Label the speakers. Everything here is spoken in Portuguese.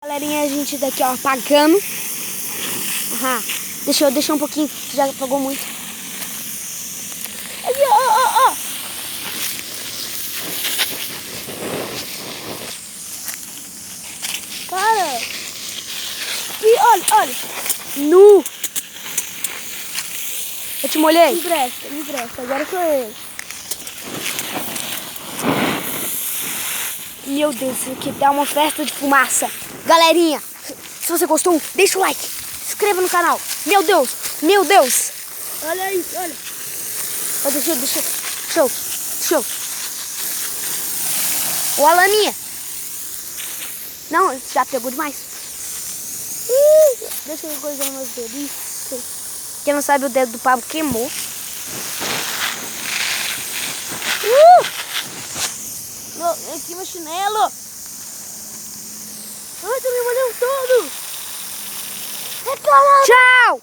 Speaker 1: Galerinha, a gente daqui, ó, apagando. Aham. Deixa um pouquinho, já apagou muito. Aqui, ó. Cara. E olha. Nu. Eu te molhei? Me empresta. Agora sou eu. Meu Deus, isso aqui tá uma festa de fumaça. Galerinha, se você gostou, deixa o like. Se inscreva no canal. Meu Deus.
Speaker 2: Olha isso, olha.
Speaker 1: Oh, deixa. Show. Ô, Alaninha. Não, já pegou demais. Deixa eu coisar meus dedos. Isso. Quem não sabe, o dedo do Pablo queimou.
Speaker 2: Aqui meu chinelo. Ai, tu me molhou todo.
Speaker 1: Tchau.